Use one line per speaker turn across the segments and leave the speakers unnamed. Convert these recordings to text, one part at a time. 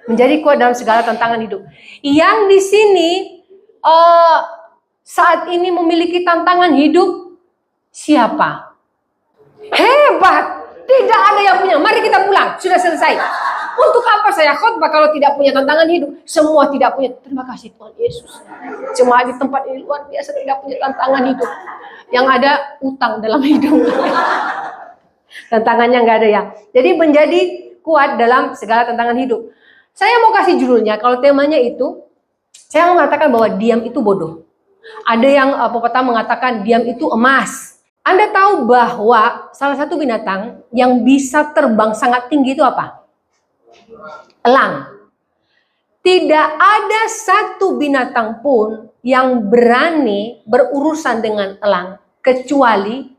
Menjadi kuat dalam segala tantangan hidup. Yang di sini saat ini memiliki tantangan hidup siapa? Hebat! Tidak ada yang punya. Mari kita pulang. Sudah selesai. Untuk apa saya khotbah kalau tidak punya tantangan hidup? Semua tidak punya. Terima kasih Tuhan Yesus. Jemaat di tempat ini luar biasa tidak punya tantangan hidup. Yang ada utang dalam hidup. Tantangannya nggak ada ya. Jadi menjadi kuat dalam segala tantangan hidup. Saya mau kasih judulnya. Kalau temanya itu, saya mau mengatakan bahwa diam itu bodoh. Ada yang pepatah mengatakan diam itu emas. Anda tahu bahwa salah satu binatang yang bisa terbang sangat tinggi itu apa? Elang. Tidak ada satu binatang pun yang berani berurusan dengan elang kecuali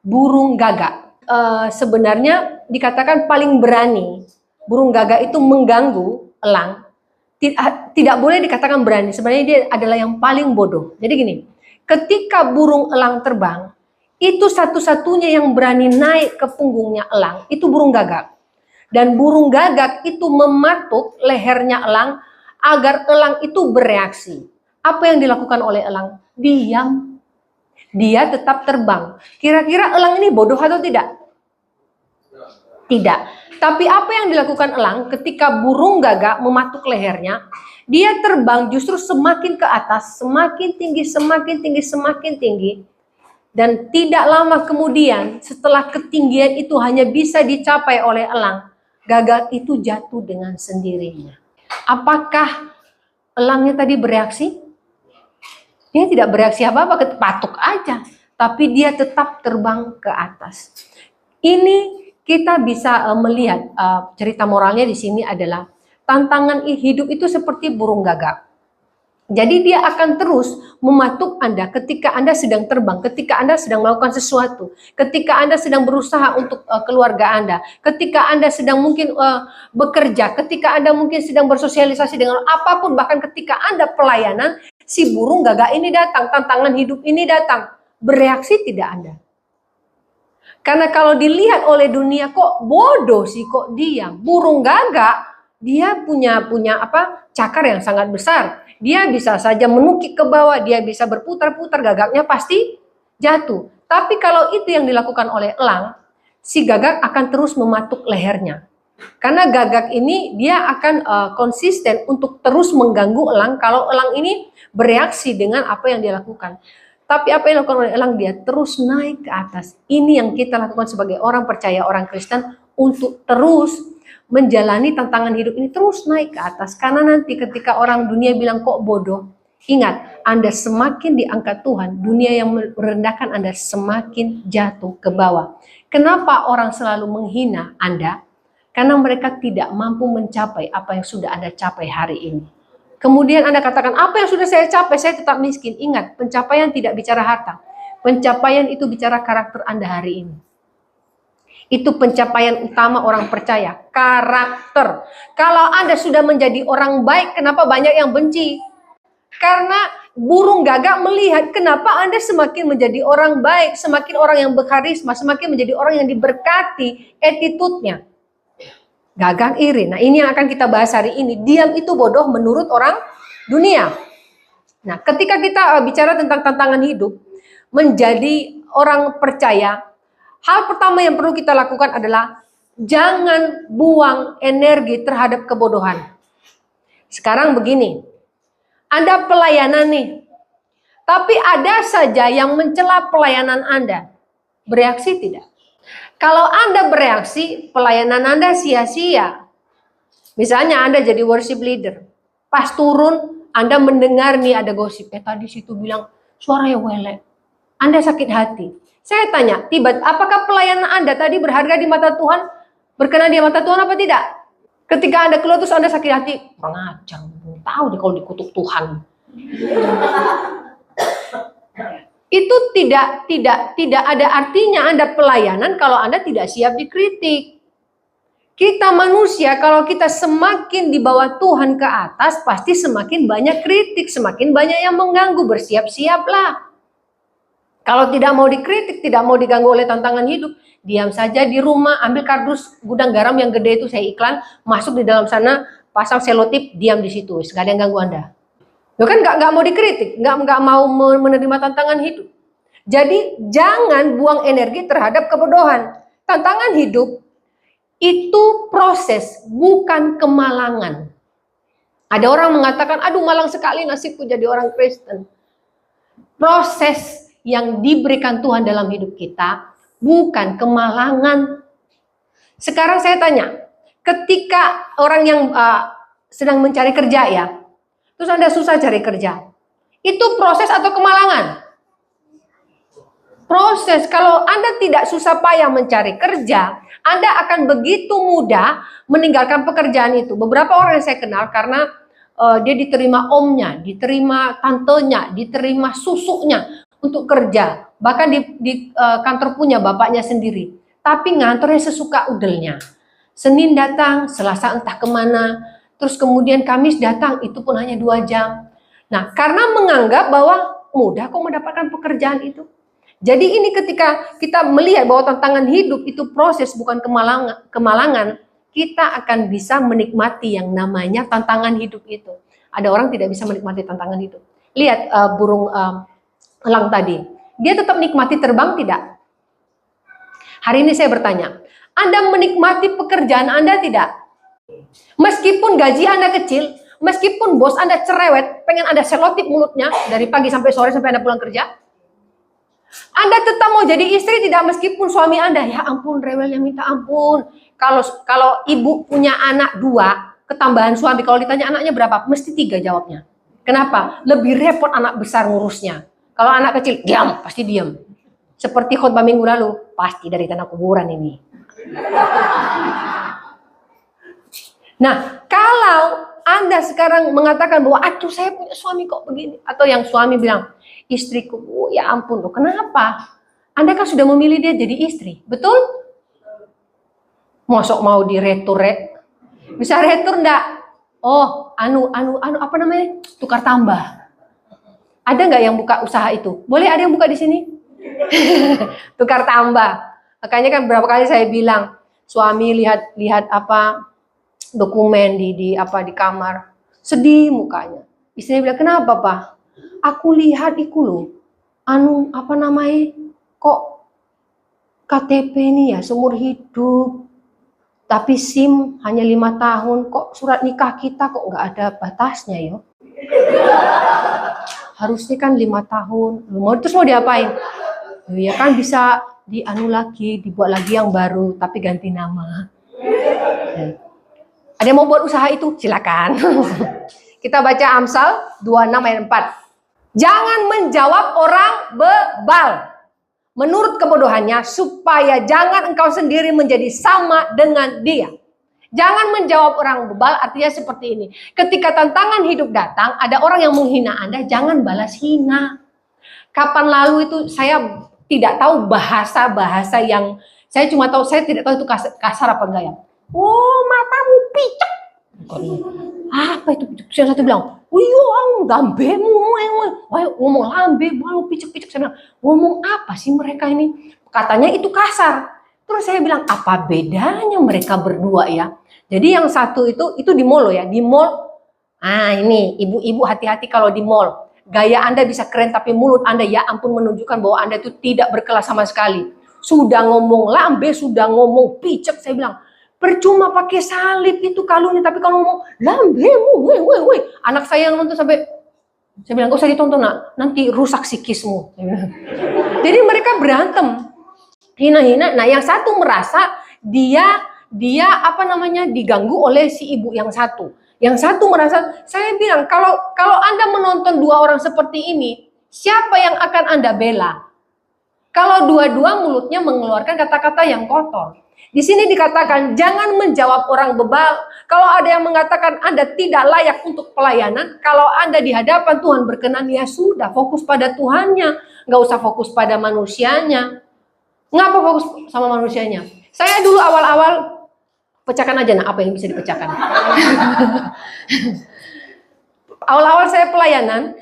burung gagak. Sebenarnya dikatakan paling berani. Burung gagak itu mengganggu elang. Tidak boleh dikatakan berani. Sebenarnya dia adalah yang paling bodoh. Jadi gini, ketika burung elang terbang, itu satu-satunya yang berani naik ke punggungnya elang, itu burung gagak. Dan burung gagak itu mematuk lehernya elang agar elang itu bereaksi. Apa yang dilakukan oleh elang? Diam. Dia tetap terbang. Kira-kira elang ini bodoh atau tidak? Tidak. Tapi apa yang dilakukan elang ketika burung gagak mematuk lehernya? Dia terbang justru semakin ke atas, semakin tinggi, semakin tinggi, semakin tinggi. Dan tidak lama kemudian setelah ketinggian itu hanya bisa dicapai oleh elang, gagak itu jatuh dengan sendirinya. Apakah elangnya tadi bereaksi? Dia tidak bereaksi apa-apa, patuk aja. Tapi dia tetap terbang ke atas. Ini kita bisa melihat cerita moralnya di sini adalah tantangan hidup itu seperti burung gagak. Jadi dia akan terus mematuk Anda ketika Anda sedang terbang, ketika Anda sedang melakukan sesuatu, ketika Anda sedang berusaha untuk keluarga Anda, ketika Anda sedang mungkin bekerja, ketika Anda mungkin sedang bersosialisasi dengan apapun, bahkan ketika Anda pelayanan, si burung gagak ini datang, tantangan hidup ini datang, bereaksi tidak Anda? Karena kalau dilihat oleh dunia kok bodoh sih, kok diam. Burung gagak dia punya cakar yang sangat besar. Dia bisa saja menukik ke bawah, dia bisa berputar-putar, gagaknya pasti jatuh. Tapi kalau itu yang dilakukan oleh elang, si gagak akan terus mematuk lehernya. Karena gagak ini dia akan konsisten untuk terus mengganggu elang kalau elang ini bereaksi dengan apa yang dia lakukan. Tapi apa yang dilakukan oleh elang, dia terus naik ke atas. Ini yang kita lakukan sebagai orang percaya, orang Kristen, untuk terus menjalani tantangan hidup ini, terus naik ke atas. Karena nanti ketika orang dunia bilang kok bodoh, ingat, Anda semakin diangkat Tuhan, dunia yang merendahkan Anda semakin jatuh ke bawah. Kenapa orang selalu menghina Anda? Karena mereka tidak mampu mencapai apa yang sudah Anda capai hari ini. Kemudian Anda katakan, apa yang sudah saya capai? Saya tetap miskin. Ingat, pencapaian tidak bicara harta. Pencapaian itu bicara karakter Anda hari ini. Itu pencapaian utama orang percaya, karakter. Kalau Anda sudah menjadi orang baik, kenapa banyak yang benci? Karena burung gagak melihat kenapa Anda semakin menjadi orang baik, semakin orang yang berkarisma, semakin menjadi orang yang diberkati attitude-nya. Gagak iri. Nah, ini yang akan kita bahas hari ini. Diam itu bodoh menurut orang dunia. Nah, ketika kita bicara tentang tantangan hidup, menjadi orang percaya, hal pertama yang perlu kita lakukan adalah jangan buang energi terhadap kebodohan. Sekarang begini, Anda pelayanan nih, tapi ada saja yang mencela pelayanan Anda. Bereaksi tidak? Kalau Anda bereaksi, pelayanan Anda sia-sia. Misalnya Anda jadi worship leader, pas turun Anda mendengar nih ada gosip, tadi situ bilang suaranya welek, Anda sakit hati. Saya tanya, apakah pelayanan Anda tadi berharga di mata Tuhan? Berkenan di mata Tuhan apa tidak? Ketika Anda keluar terus Anda sakit hati, pengajar, tahu deh kalau dikutuk Tuhan. Itu tidak ada artinya Anda pelayanan kalau Anda tidak siap dikritik. Kita manusia kalau kita semakin di bawah Tuhan ke atas, pasti semakin banyak kritik, semakin banyak yang mengganggu. Bersiap-siaplah. Kalau tidak mau dikritik, tidak mau diganggu oleh tantangan hidup, diam saja di rumah, ambil kardus gudang garam yang gede itu, saya iklan, masuk di dalam sana, pasang selotip, diam di situ, nggak ada yang ganggu Anda. Lo kan nggak mau dikritik, nggak mau menerima tantangan hidup. Jadi jangan buang energi terhadap kebodohan. Tantangan hidup itu proses, bukan kemalangan. Ada orang mengatakan, aduh malang sekali nasibku jadi orang Kristen. Proses yang diberikan Tuhan dalam hidup kita, bukan kemalangan. Sekarang saya tanya, ketika orang yang sedang mencari kerja ya, terus Anda susah cari kerja, itu proses atau kemalangan? Proses. Kalau Anda tidak susah payah mencari kerja, Anda akan begitu mudah meninggalkan pekerjaan itu. Beberapa orang yang saya kenal karena dia diterima omnya, diterima tantenya, diterima susuknya untuk kerja. Bahkan di kantor punya bapaknya sendiri. Tapi ngantornya sesuka udelnya. Senin datang, Selasa entah kemana, terus kemudian Kamis datang, itu pun hanya 2 jam. Nah, karena menganggap bahwa mudah kok mendapatkan pekerjaan itu. Jadi ini ketika kita melihat bahwa tantangan hidup itu proses bukan kemalangan, kita akan bisa menikmati yang namanya tantangan hidup itu. Ada orang tidak bisa menikmati tantangan hidup. Lihat burung elang tadi. Dia tetap nikmati terbang tidak? Hari ini saya bertanya, Anda menikmati pekerjaan Anda tidak? Meskipun gaji Anda kecil, meskipun bos Anda cerewet, pengen Anda selotip mulutnya dari pagi sampai sore sampai Anda pulang kerja, Anda tetap mau jadi istri tidak meskipun suami Anda, ya ampun rewelnya minta ampun. Kalau ibu punya anak 2, ketambahan suami, kalau ditanya anaknya berapa, mesti 3 jawabnya. Kenapa? Lebih repot anak besar ngurusnya. Kalau anak kecil, diam, pasti diam. Seperti khotbah minggu lalu, pasti dari tanah kuburan ini. Nah, kalau Anda sekarang mengatakan bahwa, aduh saya punya suami kok begini. Atau yang suami bilang, istriku, oh, ya ampun loh, kenapa? Anda kan sudah memilih dia jadi istri, betul? Mosok mau diretur, bisa retur enggak? Oh, apa namanya? Tukar tambah. Ada nggak yang buka usaha itu? Boleh ada yang buka di sini? Tukar tambah. Makanya kan berapa kali saya bilang, suami lihat apa dokumen di kamar, sedih mukanya. Istrinya bilang, kenapa Pak? Aku lihat iku loh, apa namanya, kok KTP ini ya seumur hidup, tapi SIM hanya 5 tahun, kok surat nikah kita kok nggak ada batasnya yo. Harusnya kan 5 tahun, terus mau diapain? Ya kan bisa dianu lagi, dibuat lagi yang baru, tapi ganti nama. Ada yang mau buat usaha itu? Silakan. Kita baca Amsal 26 ayat 4. Jangan menjawab orang bebal menurut kebodohannya, supaya jangan engkau sendiri menjadi sama dengan dia. Jangan menjawab orang bebal, artinya seperti ini. Ketika tantangan hidup datang, ada orang yang menghina Anda, jangan balas hina. Kapan lalu itu saya tidak tahu bahasa yang, saya cuma tahu, saya tidak tahu itu kasar apa enggak ya. Oh, matamu picek. Apa itu picek? Yang satu bilang, "Wih, lambemu, ngomong lambe, mau picek-picek." Saya bilang, ngomong apa sih mereka ini? Katanya itu kasar. Terus saya bilang, apa bedanya mereka berdua ya? Jadi yang satu itu di mall ya, di mall. Ah ini ibu-ibu hati-hati kalau di mall. Gaya Anda bisa keren tapi mulut Anda ya ampun menunjukkan bahwa Anda itu tidak berkelas sama sekali. Sudah ngomong lambe, sudah ngomong picek, saya bilang. Percuma pakai salib itu kalungnya, tapi kalau ngomong lambemu, woi. Anak saya yang nonton sampai, saya bilang, gak usah ditonton nak, nanti rusak psikismu. Jadi mereka berantem, hina-hina. Nah yang satu merasa dia diganggu oleh si ibu yang satu. Yang satu merasa, saya bilang, kalau Anda menonton 2 orang seperti ini, siapa yang akan Anda bela? Kalau dua-dua mulutnya mengeluarkan kata-kata yang kotor. Di sini dikatakan, jangan menjawab orang bebal. Kalau ada yang mengatakan Anda tidak layak untuk pelayanan, kalau Anda di hadapan Tuhan berkenan, ya sudah, fokus pada Tuhannya. Nggak usah fokus pada manusianya. Ngapa fokus sama manusianya? Saya dulu awal-awal, pecahkan aja nah, apa yang bisa dipecahkan. Awal-awal saya pelayanan,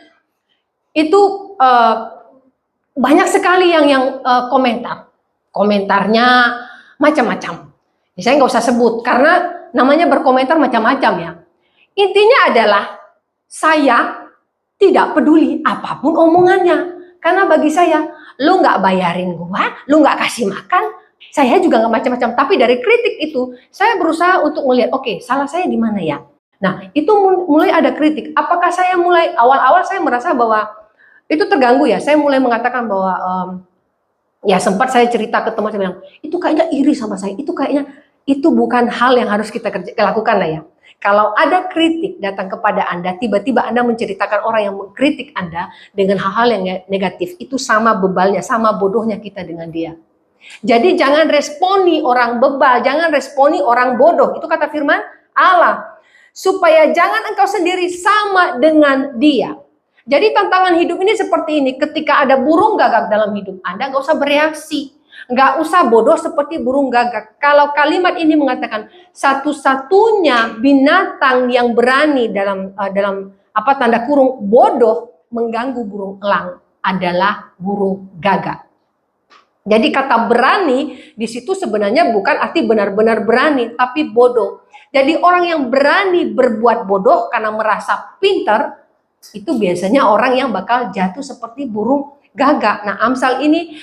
itu banyak sekali yang komentar. Komentarnya macam-macam. Saya nggak usah sebut karena namanya berkomentar macam-macam ya. Intinya adalah saya tidak peduli apapun omongannya. Karena bagi saya, lu nggak bayarin gua, lu nggak kasih makan, saya juga nggak macam-macam. Tapi dari kritik itu, saya berusaha untuk melihat, oke, salah saya di mana ya? Nah, itu mulai ada kritik. Apakah saya mulai, awal-awal saya merasa bahwa itu terganggu ya. Saya mulai mengatakan bahwa, ya sempat saya cerita ke teman, saya bilang, itu kayaknya iri sama saya, itu kayaknya, itu bukan hal yang harus kita lakukan lah ya. Kalau ada kritik datang kepada Anda, tiba-tiba Anda menceritakan orang yang mengkritik Anda dengan hal-hal yang negatif, itu sama bebalnya, sama bodohnya kita dengan dia. Jadi jangan responi orang bebal, jangan responi orang bodoh. Itu kata firman Allah. Supaya jangan engkau sendiri sama dengan dia. Jadi tantangan hidup ini seperti ini. Ketika ada burung gagak dalam hidup Anda, nggak usah bereaksi. Nggak usah bodoh seperti burung gagak. Kalau kalimat ini mengatakan satu-satunya binatang yang berani dalam tanda kurung bodoh mengganggu burung elang adalah burung gagak. Jadi kata berani di situ sebenarnya bukan arti benar-benar berani, tapi bodoh. Jadi orang yang berani berbuat bodoh karena merasa pintar, itu biasanya orang yang bakal jatuh seperti burung gagak. Nah, Amsal ini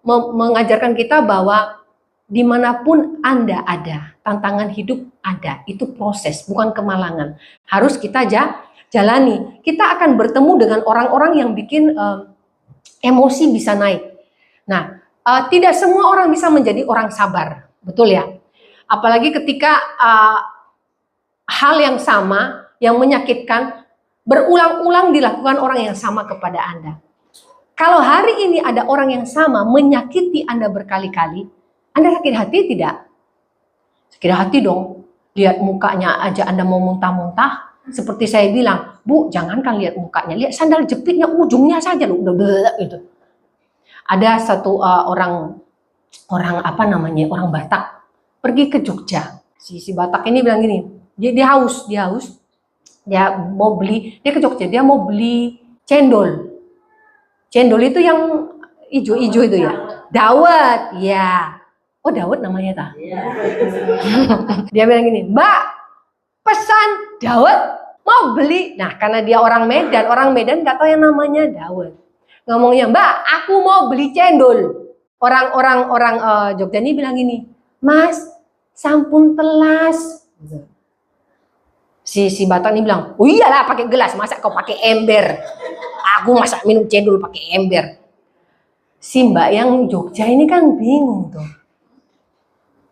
mengajarkan kita bahwa dimanapun Anda ada, tantangan hidup ada, itu proses, bukan kemalangan. Harus kita jalani. Kita akan bertemu dengan orang-orang yang bikin emosi bisa naik. Nah, tidak semua orang bisa menjadi orang sabar, betul ya? Apalagi ketika hal yang sama, yang menyakitkan, berulang-ulang dilakukan orang yang sama kepada Anda. Kalau hari ini ada orang yang sama menyakiti Anda berkali-kali, Anda sakit hati tidak? Sakit hati dong. Lihat mukanya aja Anda mau muntah-muntah. Seperti saya bilang, Bu, jangankan lihat mukanya, lihat sandal jepitnya ujungnya saja loh, udah belak gitu. Ada satu orang Batak pergi ke Jogja. Si Batak ini bilang gini, dia haus, dia mau beli, dia ke Jogja, dia mau beli cendol. Cendol itu yang ijo-ijo itu ya, dawet, ya. Oh, dawet namanya ta? Dia bilang gini, Mbak, pesan dawet, mau beli. Nah, karena dia orang Medan nggak tahu yang namanya dawet. Ngomongnya, Mbak, aku mau beli cendol. Orang Jogja ini bilang gini, Mas, sampun telas. Si Batak ini bilang, oh iyalah pakai gelas, masa kau pakai ember? Aku masak minum cendol pakai ember. Si Mbak yang Jogja ini kan bingung tuh.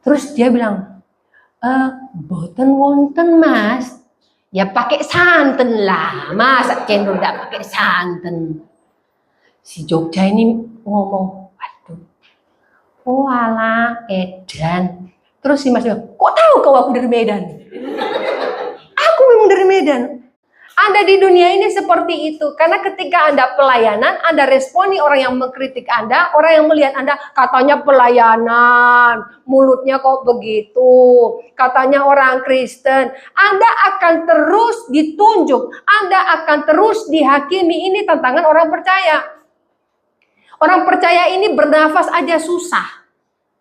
Terus dia bilang, boten wonten Mas. Ya pakai santan lah, masak cendol tidak pakai santan. Si Jogja ini ngomong, waduh, oh alah edan. Terus si Mas bilang, kok tahu kau aku dari Medan? Aku memang dari Medan. Anda di dunia ini seperti itu. Karena ketika Anda pelayanan, Anda responi orang yang mengkritik Anda, orang yang melihat Anda, katanya pelayanan, mulutnya kok begitu, katanya orang Kristen. Anda akan terus ditunjuk, Anda akan terus dihakimi. Ini tantangan orang percaya. Orang percaya ini bernafas aja susah.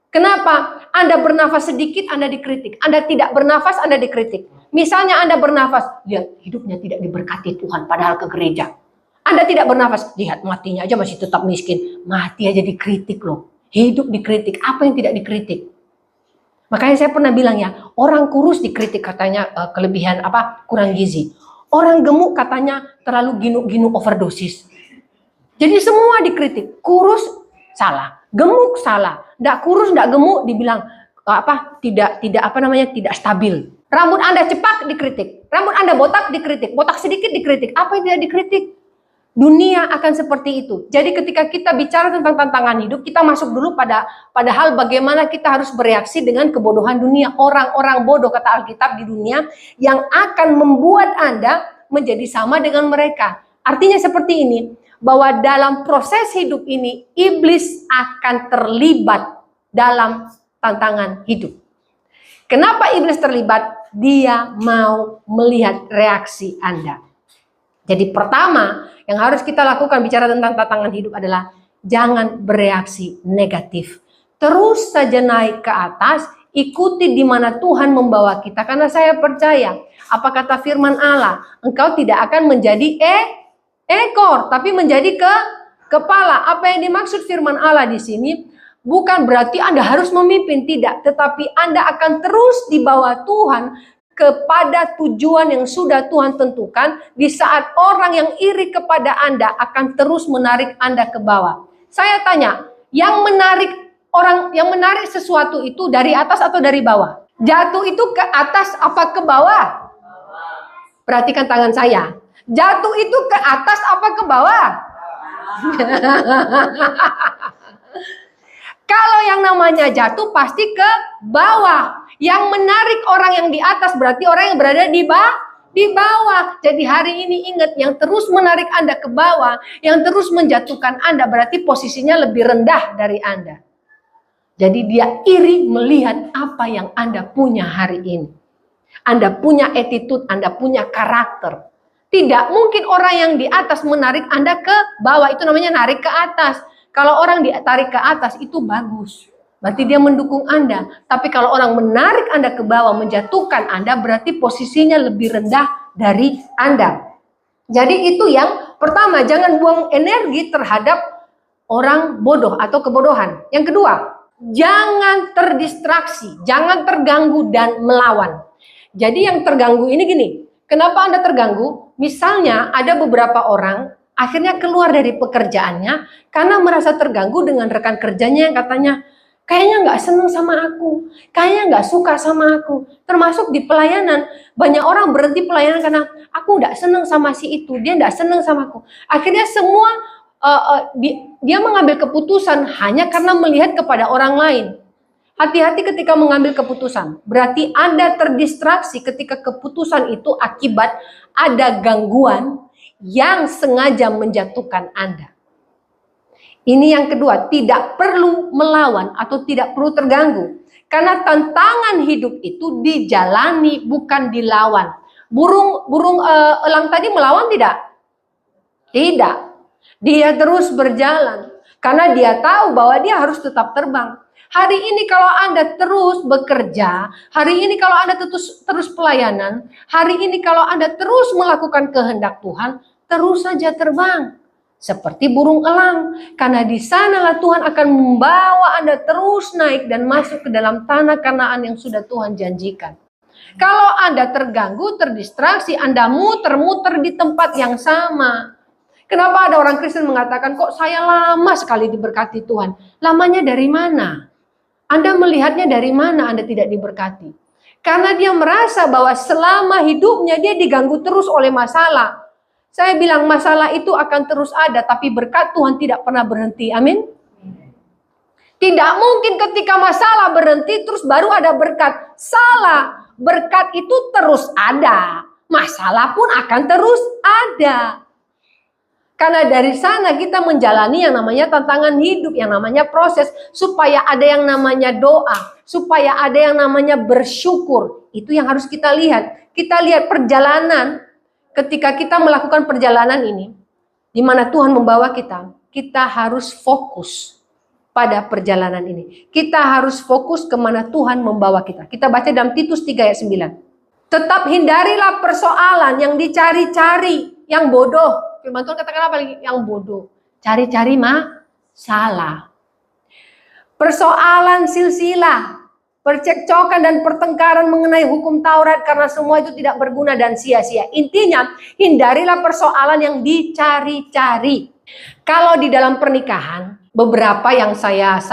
Kenapa? Anda bernafas sedikit, Anda dikritik. Anda tidak bernafas, Anda dikritik. Misalnya Anda bernafas, lihat hidupnya tidak diberkati Tuhan, padahal ke gereja. Anda tidak bernafas, lihat matinya aja masih tetap miskin. Mati aja dikritik loh. Hidup dikritik, apa yang tidak dikritik? Makanya saya pernah bilang ya, orang kurus dikritik katanya kelebihan kurang gizi. Orang gemuk katanya terlalu ginu-ginu overdosis. Jadi semua dikritik. Kurus salah, gemuk salah, ndak kurus ndak gemuk dibilang tidak stabil. Rambut Anda cepat dikritik, rambut Anda botak dikritik, botak sedikit dikritik. Apa yang tidak dikritik? Dunia akan seperti itu. Jadi ketika kita bicara tentang tantangan hidup, kita masuk dulu pada hal bagaimana kita harus bereaksi dengan kebodohan dunia. Orang-orang bodoh kata Alkitab di dunia yang akan membuat Anda menjadi sama dengan mereka. Artinya seperti ini, bahwa dalam proses hidup ini, iblis akan terlibat dalam tantangan hidup. Kenapa iblis terlibat? Dia mau melihat reaksi Anda. Jadi pertama, yang harus kita lakukan bicara tentang tantangan hidup adalah jangan bereaksi negatif. Terus saja naik ke atas, ikuti di mana Tuhan membawa kita. Karena saya percaya, Apa kata firman Allah? Engkau tidak akan menjadi ekor, tapi menjadi kepala. Apa yang dimaksud firman Allah di sini? Bukan berarti Anda harus memimpin, tidak. Tetapi Anda akan terus dibawa Tuhan kepada tujuan yang sudah Tuhan tentukan. Di saat orang yang iri kepada Anda akan terus menarik Anda ke bawah. Saya tanya, yang menarik sesuatu itu dari atas atau dari bawah? Jatuh itu ke atas apa ke bawah? Perhatikan tangan saya. Jatuh itu ke atas apa ke bawah? Kalau yang namanya jatuh pasti ke bawah. Yang menarik orang yang di atas berarti orang yang berada di bawah. Jadi hari ini ingat, yang terus menarik Anda ke bawah, yang terus menjatuhkan Anda berarti posisinya lebih rendah dari Anda. Jadi dia iri melihat apa yang Anda punya hari ini. Anda punya attitude, Anda punya karakter. Tidak mungkin orang yang di atas menarik Anda ke bawah, itu namanya narik ke atas. Kalau orang ditarik ke atas itu bagus, berarti dia mendukung Anda. Tapi kalau orang menarik Anda ke bawah, menjatuhkan Anda, berarti posisinya lebih rendah dari Anda. Jadi itu yang pertama, jangan buang energi terhadap orang bodoh atau kebodohan. Yang kedua, jangan terdistraksi, jangan terganggu dan melawan. Jadi yang terganggu ini gini, kenapa Anda terganggu? Misalnya ada beberapa orang akhirnya keluar dari pekerjaannya karena merasa terganggu dengan rekan kerjanya yang katanya, kayaknya nggak seneng sama aku, kayaknya nggak suka sama aku. Termasuk di pelayanan, banyak orang berhenti pelayanan karena aku nggak seneng sama si itu, dia nggak seneng sama aku. Akhirnya semua dia mengambil keputusan hanya karena melihat kepada orang lain. Hati-hati ketika mengambil keputusan. Berarti Anda terdistraksi ketika keputusan itu akibat ada gangguan yang sengaja menjatuhkan Anda. Ini yang kedua, tidak perlu melawan atau tidak perlu terganggu. Karena tantangan hidup itu dijalani, bukan dilawan. Burung elang tadi melawan tidak? Tidak. Dia terus berjalan. Karena dia tahu bahwa dia harus tetap terbang. Hari ini kalau Anda terus bekerja, hari ini kalau Anda terus pelayanan, hari ini kalau Anda terus melakukan kehendak Tuhan, terus saja terbang. Seperti burung elang. Karena di sanalah Tuhan akan membawa Anda terus naik dan masuk ke dalam tanah Kanaan yang sudah Tuhan janjikan. Kalau Anda terganggu, terdistraksi, Anda muter-muter di tempat yang sama. Kenapa ada orang Kristen mengatakan, kok saya lama sekali diberkati Tuhan? Lamanya dari mana? Anda melihatnya dari mana Anda tidak diberkati? Karena dia merasa bahwa selama hidupnya dia diganggu terus oleh masalah. Saya bilang masalah itu akan terus ada, tapi berkat Tuhan tidak pernah berhenti. Amin. Tidak mungkin ketika masalah berhenti terus baru ada berkat. Salah. Berkat itu terus ada. Masalah pun akan terus ada. Karena dari sana kita menjalani yang namanya tantangan hidup, yang namanya proses. Supaya ada yang namanya doa. Supaya ada yang namanya bersyukur. Itu yang harus kita lihat. Kita lihat perjalanan. Ketika kita melakukan perjalanan ini. Di mana Tuhan membawa kita. Kita harus fokus pada perjalanan ini. Kita harus fokus kemana Tuhan membawa kita. Kita baca dalam Titus 3 ayat 9. Tetap hindarilah persoalan yang dicari-cari. Yang bodoh. Firman Tuhan katakan apa lagi? Yang bodoh. Cari-cari masalah. Persoalan silsilah. Percekcokan dan pertengkaran mengenai hukum Taurat. Karena semua itu tidak berguna dan sia-sia. Intinya, hindarilah persoalan yang dicari-cari. Kalau di dalam pernikahan, beberapa yang saya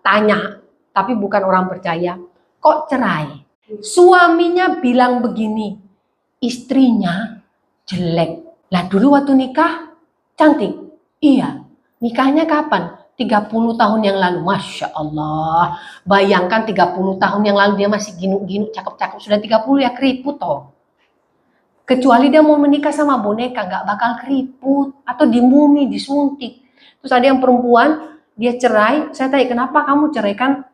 tanya, tapi bukan orang percaya. Kok cerai? Suaminya bilang begini, istrinya jelek. Lah dulu waktu nikah cantik. Iya. Nikahnya kapan? 30 tahun yang lalu. Masya Allah. Bayangkan 30 tahun yang lalu dia masih ginuk-ginuk, cakep-cakep. Sudah 30 ya keriput toh. Kecuali dia mau menikah sama boneka, gak bakal keriput. Atau dimumi, disuntik. Terus ada yang perempuan, dia cerai. Saya tanya, kenapa kamu ceraikan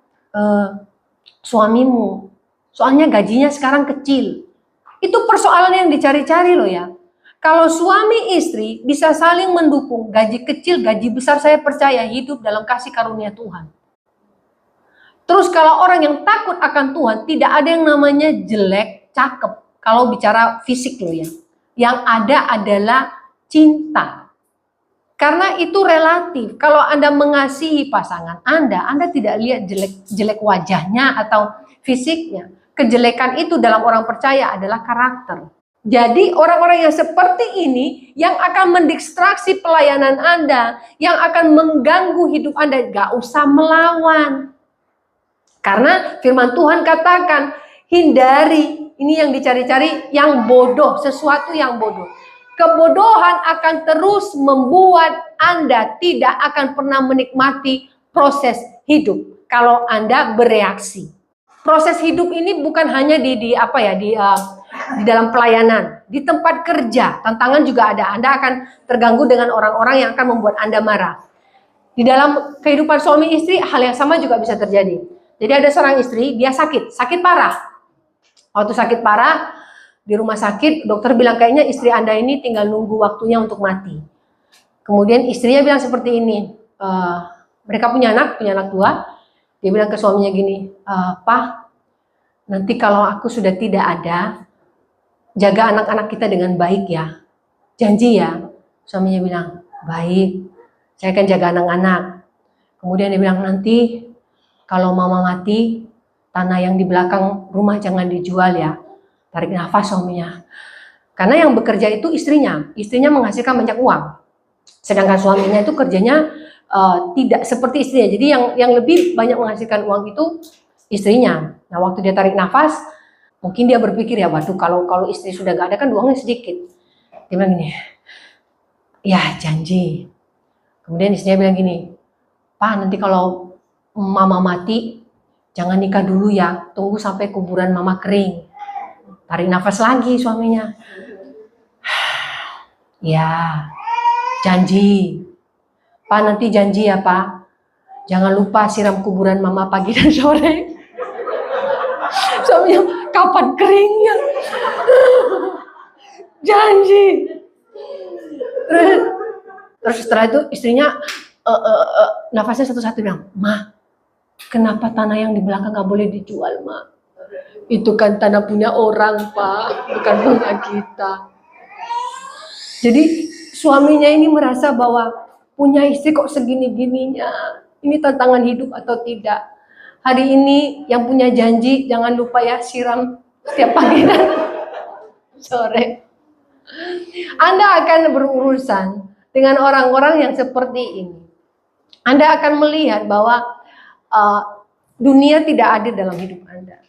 suamimu? Soalnya gajinya sekarang kecil. Itu persoalan yang dicari-cari loh ya. Kalau suami istri bisa saling mendukung, gaji kecil, gaji besar, saya percaya hidup dalam kasih karunia Tuhan. Terus kalau orang yang takut akan Tuhan, tidak ada yang namanya jelek, cakep. kalau bicara fisik loh ya. Yang ada adalah cinta. Karena itu relatif. Kalau Anda mengasihi pasangan Anda tidak lihat jelek wajahnya atau fisiknya. Kejelekan itu dalam orang percaya adalah karakter. Jadi orang-orang yang seperti ini yang akan mendistraksi pelayanan Anda, yang akan mengganggu hidup Anda, gak usah melawan. Karena firman Tuhan katakan, hindari, ini yang dicari-cari, yang bodoh, sesuatu yang bodoh. Kebodohan akan terus membuat Anda tidak akan pernah menikmati proses hidup kalau Anda bereaksi. Proses hidup ini bukan hanya di dalam pelayanan, di tempat kerja, tantangan juga ada. Anda akan terganggu dengan orang-orang yang akan membuat Anda marah. Di dalam kehidupan suami istri, hal yang sama juga bisa terjadi. Jadi ada seorang istri, dia sakit parah. Waktu sakit parah, di rumah sakit, dokter bilang kayaknya istri Anda ini tinggal nunggu waktunya untuk mati. Kemudian istrinya bilang seperti ini, mereka punya anak 2. Dia bilang ke suaminya gini, Pak, nanti kalau aku sudah tidak ada, jaga anak-anak kita dengan baik ya. Janji ya. Suaminya bilang, baik, saya akan jaga anak-anak. Kemudian dia bilang, nanti kalau mama mati, tanah yang di belakang rumah jangan dijual ya. Tarik nafas suaminya. Karena yang bekerja itu istrinya menghasilkan banyak uang. Sedangkan suaminya itu kerjanya tidak seperti istrinya. Jadi yang lebih banyak menghasilkan uang itu istrinya. Nah, waktu dia tarik nafas, mungkin dia berpikir ya, waduh kalau istri sudah gak ada kan uangnya sedikit. Dia bilang gini, ya janji. Kemudian istrinya bilang gini, Pak, nanti kalau mama mati, jangan nikah dulu ya, tunggu sampai kuburan mama kering. Tarik nafas lagi suaminya. Ya, janji. Pak, nanti janji ya Pak, jangan lupa siram kuburan mama pagi dan sore. Suaminya, kapan keringnya? Janji. Terus setelah itu istrinya nafasnya satu-satu bilang, Ma, kenapa tanah yang di belakang gak boleh dijual, Ma? Itu kan tanah punya orang, Pak, bukan punya kita. Jadi suaminya ini merasa bahwa punya istri kok segini-gininya. Ini tantangan hidup atau tidak. Hari ini yang punya janji, jangan lupa ya siram setiap pagi dan sore. Anda akan berurusan dengan orang-orang yang seperti ini. Anda akan melihat bahwa dunia tidak adil dalam hidup Anda.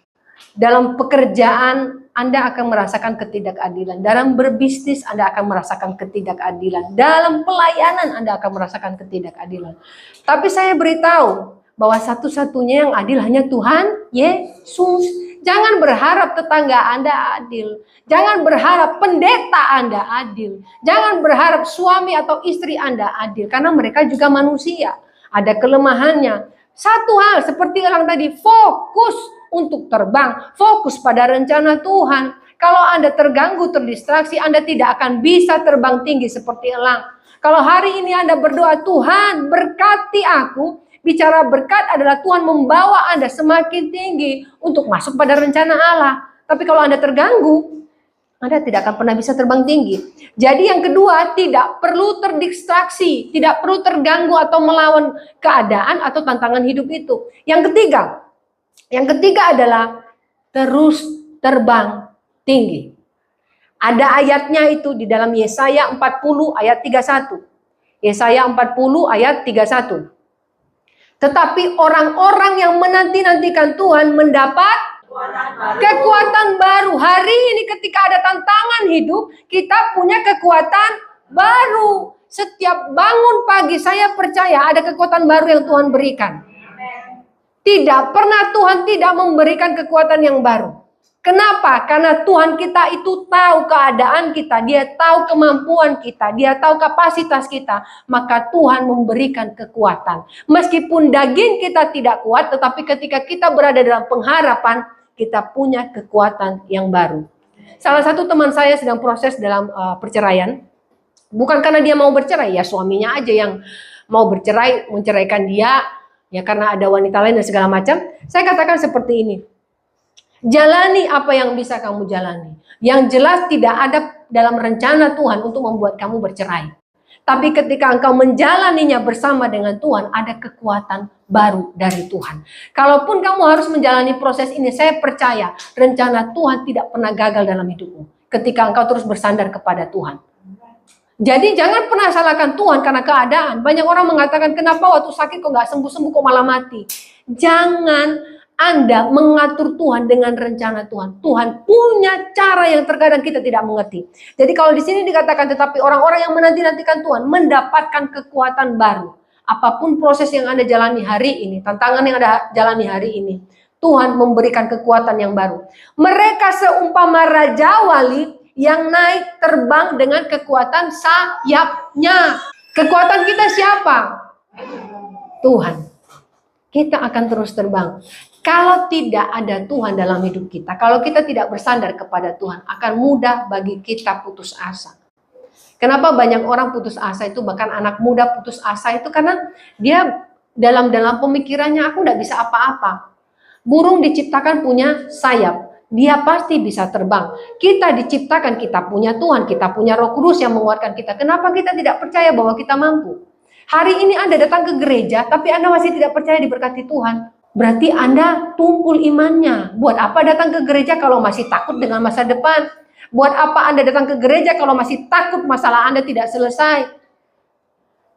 Dalam pekerjaan Anda akan merasakan ketidakadilan. Dalam berbisnis Anda akan merasakan ketidakadilan. Dalam pelayanan Anda akan merasakan ketidakadilan. Tapi saya beritahu bahwa satu-satunya yang adil hanya Tuhan Yesus. Jangan berharap tetangga Anda adil. Jangan berharap pendeta Anda adil. Jangan berharap suami atau istri Anda adil. Karena mereka juga manusia. Ada kelemahannya. Satu hal seperti orang tadi, fokus untuk terbang, fokus pada rencana Tuhan. Kalau Anda terganggu, terdistraksi, Anda tidak akan bisa terbang tinggi seperti elang. Kalau hari ini Anda berdoa, Tuhan berkati aku, bicara berkat adalah Tuhan membawa Anda semakin tinggi untuk masuk pada rencana Allah. Tapi kalau Anda terganggu, Anda tidak akan pernah bisa terbang tinggi. Jadi yang kedua, tidak perlu terdistraksi, tidak perlu terganggu atau melawan keadaan atau tantangan hidup itu. Yang ketiga adalah terus terbang tinggi. Ada ayatnya itu di dalam Yesaya 40 ayat 31. Yesaya 40 ayat 31. Tetapi orang-orang yang menanti-nantikan Tuhan mendapat kekuatan baru. Hari ini ketika ada tantangan hidup, kita punya kekuatan baru. Setiap bangun pagi saya percaya ada kekuatan baru yang Tuhan berikan. Tidak pernah Tuhan tidak memberikan kekuatan yang baru. Kenapa? Karena Tuhan kita itu tahu keadaan kita, Dia tahu kemampuan kita, Dia tahu kapasitas kita, maka Tuhan memberikan kekuatan. Meskipun daging kita tidak kuat, tetapi ketika kita berada dalam pengharapan, kita punya kekuatan yang baru. Salah satu teman saya sedang proses dalam perceraian, bukan karena dia mau bercerai, ya suaminya aja yang mau bercerai, menceraikan dia, ya karena ada wanita lain dan segala macam. Saya katakan seperti ini. Jalani apa yang bisa kamu jalani. Yang jelas tidak ada dalam rencana Tuhan untuk membuat kamu bercerai. Tapi ketika engkau menjalaninya bersama dengan Tuhan, ada kekuatan baru dari Tuhan. Kalaupun kamu harus menjalani proses ini, saya percaya rencana Tuhan tidak pernah gagal dalam hidupmu. Ketika engkau terus bersandar kepada Tuhan. Jadi jangan pernah salahkan Tuhan karena keadaan. Banyak orang mengatakan, kenapa waktu sakit kok nggak sembuh-sembuh kok malah mati. Jangan Anda mengatur Tuhan dengan rencana Tuhan. Tuhan punya cara yang terkadang kita tidak mengerti. Jadi kalau di sini dikatakan, tetapi orang-orang yang menanti-nantikan Tuhan mendapatkan kekuatan baru. Apapun proses yang Anda jalani hari ini, tantangan yang Anda jalani hari ini, Tuhan memberikan kekuatan yang baru. Mereka seumpama Raja Wali yang naik terbang dengan kekuatan sayapnya. Kekuatan kita siapa? Tuhan. Kita akan terus terbang. Kalau tidak ada Tuhan dalam hidup kita, kalau kita tidak bersandar kepada Tuhan, akan mudah bagi kita putus asa. Kenapa banyak orang putus asa itu, bahkan anak muda putus asa itu karena dia dalam pemikirannya, aku tidak bisa apa-apa. Burung diciptakan punya sayap, dia pasti bisa terbang. Kita diciptakan, kita punya Tuhan, kita punya Roh Kudus yang menguatkan kita. Kenapa kita tidak percaya bahwa kita mampu? Hari ini Anda datang ke gereja, tapi Anda masih tidak percaya diberkati Tuhan. Berarti Anda tumpul imannya. Buat apa datang ke gereja kalau masih takut dengan masa depan? Buat apa Anda datang ke gereja kalau masih takut masalah Anda tidak selesai?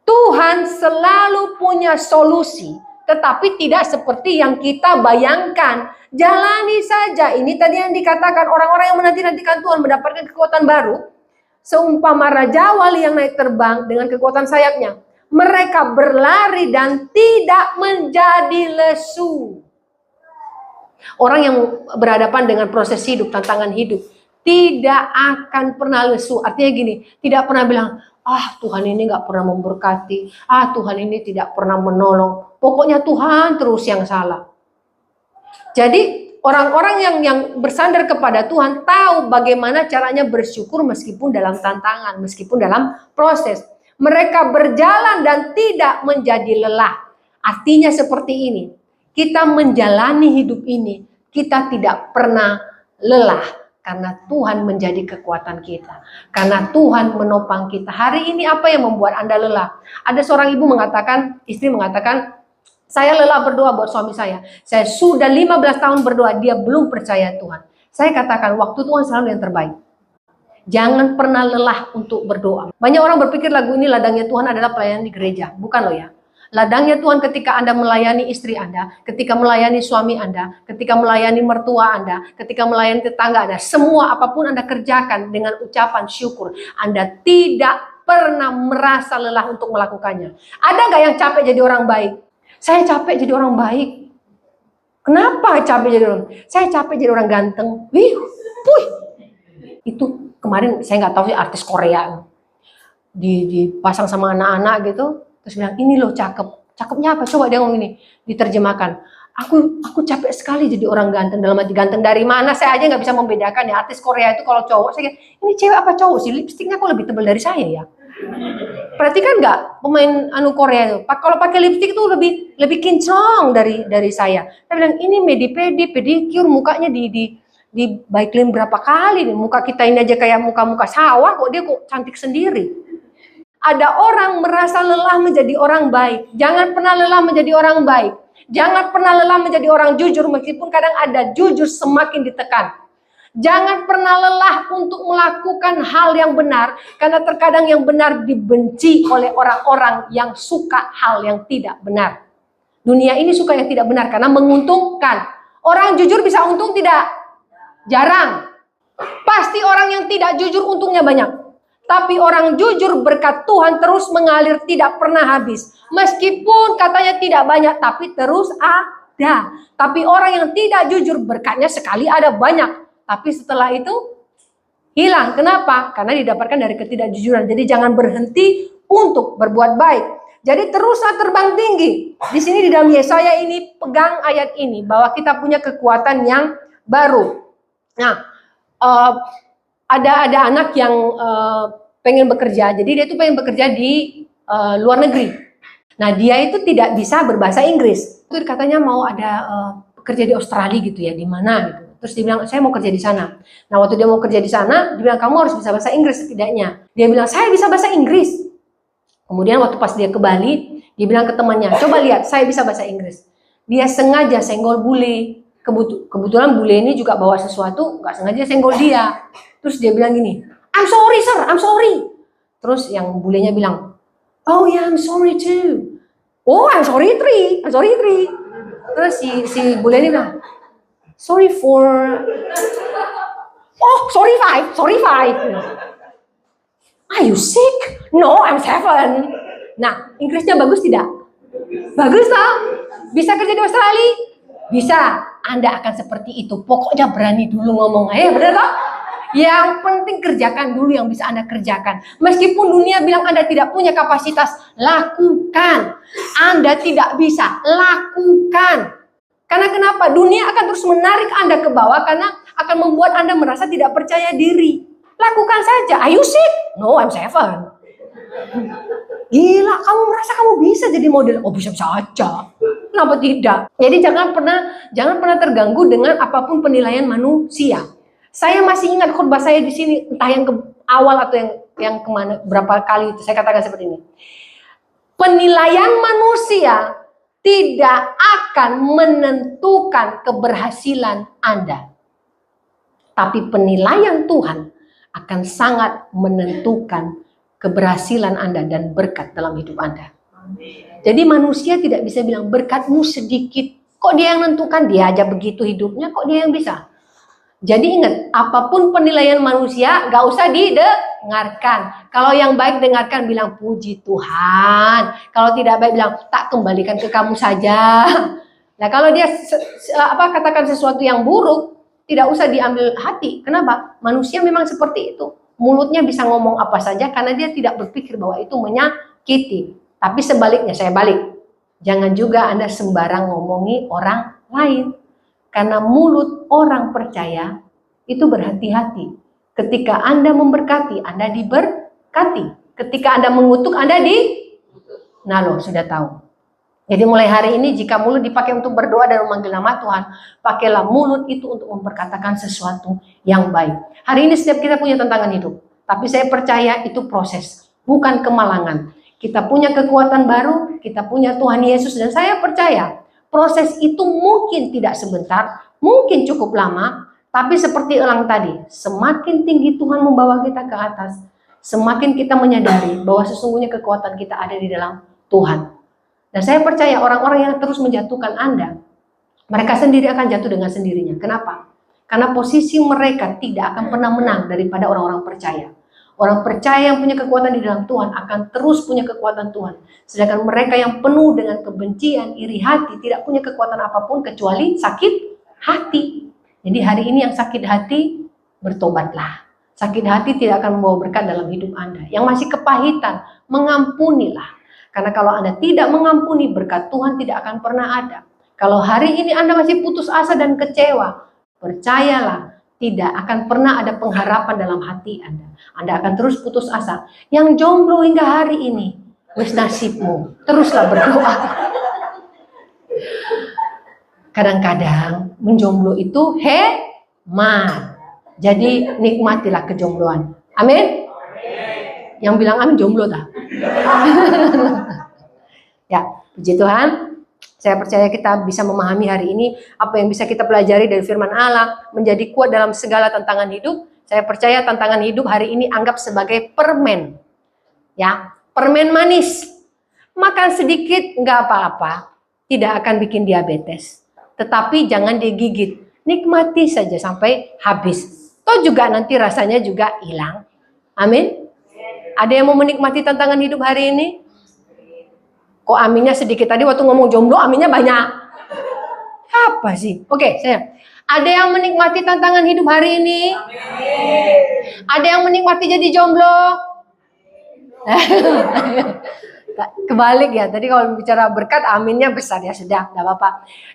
Tuhan selalu punya solusi, tetapi tidak seperti yang kita bayangkan. Jalani saja. Ini tadi yang dikatakan, orang-orang yang menanti-nantikan Tuhan mendapatkan kekuatan baru. Seumpama Raja Wali yang naik terbang dengan kekuatan sayapnya. Mereka berlari dan tidak menjadi lesu. Orang yang berhadapan dengan proses hidup, tantangan hidup, tidak akan pernah lesu. Artinya gini, tidak pernah bilang, Tuhan ini gak pernah memberkati, Tuhan ini tidak pernah menolong. Pokoknya Tuhan terus yang salah. Jadi orang-orang yang bersandar kepada Tuhan tahu bagaimana caranya bersyukur meskipun dalam tantangan, meskipun dalam proses. Mereka berjalan dan tidak menjadi lelah. Artinya seperti ini. Kita menjalani hidup ini, kita tidak pernah lelah. Karena Tuhan menjadi kekuatan kita. Karena Tuhan menopang kita. Hari ini apa yang membuat Anda lelah? Ada seorang ibu mengatakan, istri mengatakan, saya lelah berdoa buat suami saya. Saya sudah 15 tahun berdoa, dia belum percaya Tuhan. Saya katakan, waktu Tuhan selalu yang terbaik. Jangan pernah lelah untuk berdoa. Banyak orang berpikir lagu ini ladangnya Tuhan adalah pelayanan di gereja. Bukan loh ya. Ladangnya Tuhan ketika Anda melayani istri Anda, ketika melayani suami Anda, ketika melayani mertua Anda, ketika melayani tetangga Anda. Semua apapun Anda kerjakan dengan ucapan syukur. Anda tidak pernah merasa lelah untuk melakukannya. Ada nggak yang capek jadi orang baik? Saya capek jadi orang baik. Kenapa capek jadi orang? Saya capek jadi orang ganteng. Itu kemarin saya nggak tahu sih artis Korea dipasang sama anak-anak gitu, terus bilang ini loh cakepnya apa, coba dia ngomong ini, diterjemahkan, aku capek sekali jadi orang ganteng. Dalam arti ganteng dari mana, saya aja nggak bisa membedakan ya. Artis Korea itu kalau cowok, saya kira ini cewek apa cowok sih, lipstiknya kok lebih tebal dari saya ya. Perhatikan nggak pemain Korea itu, kalau pakai lipstik itu lebih kinclong dari saya. Saya bilang ini pedicure, mukanya di Baiklin berapa kali nih, muka kita ini aja kayak muka sawah, kok dia kok cantik sendiri. Ada orang merasa lelah menjadi orang baik. Jangan pernah lelah menjadi orang baik. Jangan pernah lelah menjadi orang jujur, meskipun kadang ada jujur semakin ditekan. Jangan pernah lelah untuk melakukan hal yang benar, karena terkadang yang benar dibenci oleh orang-orang yang suka hal yang tidak benar. Dunia ini suka yang tidak benar karena menguntungkan. Orang jujur bisa untung tidak? Jarang. Pasti orang yang tidak jujur untungnya banyak. Tapi orang jujur berkat Tuhan terus mengalir, tidak pernah habis. Meskipun katanya tidak banyak, tapi terus ada. Tapi orang yang tidak jujur berkatnya sekali ada banyak. Tapi setelah itu hilang. Kenapa? Karena didapatkan dari ketidakjujuran. Jadi jangan berhenti untuk berbuat baik. Jadi teruslah terbang tinggi. Di sini di dalam Yesaya ini pegang ayat ini, bahwa kita punya kekuatan yang baru. Nah, ada anak yang pengen bekerja, jadi dia tuh pengen bekerja di luar negeri. Nah, dia itu tidak bisa berbahasa Inggris. Itu katanya mau ada bekerja di Australia gitu ya, di mana gitu. Terus dia bilang, saya mau kerja di sana. Nah, waktu dia mau kerja di sana, dia bilang, kamu harus bisa bahasa Inggris setidaknya. Dia bilang, saya bisa bahasa Inggris. Kemudian waktu pas dia ke Bali, dia bilang ke temannya, coba lihat, saya bisa bahasa Inggris. Dia sengaja senggol bule. Kebetulan bule ini juga bawa sesuatu, nggak sengaja senggol dia. Terus dia bilang gini, I'm sorry sir, I'm sorry. Terus yang bulenya bilang, oh yeah, I'm sorry too. Oh, I'm sorry three. Terus si bule ini bilang, sorry for, oh sorry five. Are you sick? No, I'm 7. Nah, Inggrisnya bagus tidak? Bagus toh? Bisa kerja di Australia? Bisa. Anda akan seperti itu. Pokoknya berani dulu ngomong. Benar toh? Yang penting kerjakan dulu yang bisa Anda kerjakan. Meskipun dunia bilang Anda tidak punya kapasitas, lakukan. Anda tidak bisa, lakukan. Karena kenapa? Dunia akan terus menarik Anda ke bawah karena akan membuat Anda merasa tidak percaya diri. Lakukan saja. Are you sick? No, I'm 7. Gila, kamu merasa kamu bisa jadi model? Oh, bisa aja. Kenapa tidak? Jadi jangan pernah terganggu dengan apapun penilaian manusia. Saya masih ingat khutbah saya di sini, entah yang ke awal atau yang kemana, berapa kali itu saya katakan seperti ini. Penilaian manusia tidak akan menentukan keberhasilan Anda. Tapi penilaian Tuhan akan sangat menentukan keberhasilan Anda dan berkat dalam hidup Anda. Jadi manusia tidak bisa bilang berkatmu sedikit. Kok dia yang menentukan? Dia aja begitu hidupnya, kok dia yang bisa? Jadi ingat, apapun penilaian manusia gak usah didengarkan. Kalau yang baik dengarkan, bilang puji Tuhan. Kalau tidak baik bilang tak kembalikan ke kamu saja. Nah kalau dia katakan sesuatu yang buruk, tidak usah diambil hati. Kenapa? Manusia memang seperti itu. Mulutnya bisa ngomong apa saja karena dia tidak berpikir bahwa itu menyakiti. Tapi sebaliknya, saya balik. Jangan juga Anda sembarang ngomongi orang lain. Karena mulut orang percaya itu berhati-hati. Ketika Anda memberkati, Anda diberkati. Ketika Anda mengutuk, Anda Nah loh, sudah tahu. Jadi mulai hari ini jika mulut dipakai untuk berdoa dan memanggil nama Tuhan, pakailah mulut itu untuk memperkatakan sesuatu yang baik. Hari ini setiap kita punya tantangan hidup. Tapi saya percaya itu proses, bukan kemalangan. Kita punya kekuatan baru, kita punya Tuhan Yesus, dan saya percaya proses itu mungkin tidak sebentar, mungkin cukup lama, tapi seperti elang tadi, semakin tinggi Tuhan membawa kita ke atas, semakin kita menyadari bahwa sesungguhnya kekuatan kita ada di dalam Tuhan. Dan saya percaya orang-orang yang terus menjatuhkan Anda, mereka sendiri akan jatuh dengan sendirinya. Kenapa? Karena posisi mereka tidak akan pernah menang daripada orang-orang percaya. Orang percaya yang punya kekuatan di dalam Tuhan akan terus punya kekuatan Tuhan. Sedangkan mereka yang penuh dengan kebencian, iri hati, tidak punya kekuatan apapun kecuali sakit hati. Jadi hari ini yang sakit hati, bertobatlah. Sakit hati tidak akan membawa berkat dalam hidup Anda. Yang masih kepahitan, mengampunilah. Karena kalau Anda tidak mengampuni, berkat Tuhan tidak akan pernah ada. Kalau hari ini Anda masih putus asa dan kecewa, percayalah, tidak akan pernah ada pengharapan dalam hati Anda. Anda akan terus putus asa. Yang jomblo hingga hari ini, wis nasibmu. Teruslah berdoa. Kadang-kadang menjomblo itu hemat. Jadi nikmatilah kejombloan. Amin. Yang bilang amin jomblo tak? Ya, puji Tuhan. Saya percaya kita bisa memahami hari ini apa yang bisa kita pelajari dari firman Allah, menjadi kuat dalam segala tantangan hidup. Saya percaya tantangan hidup hari ini anggap sebagai permen. Ya, permen manis. Makan sedikit nggak apa-apa, tidak akan bikin diabetes. Tetapi jangan digigit, nikmati saja sampai habis. Toh juga nanti rasanya juga hilang. Amin. Ada yang mau menikmati tantangan hidup hari ini? Kok aminnya sedikit? Tadi waktu ngomong jomblo aminnya banyak. Apa sih? Oke, saya. Ada yang menikmati tantangan hidup hari ini? Amin. Ada yang menikmati jadi jomblo? Kebalik ya. Tadi kalau bicara berkat aminnya besar ya, sudah, enggak apa-apa.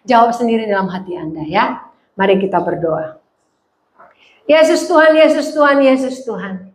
Jawab sendiri dalam hati Anda ya. Mari kita berdoa. Yesus Tuhan, Yesus Tuhan, Yesus Tuhan.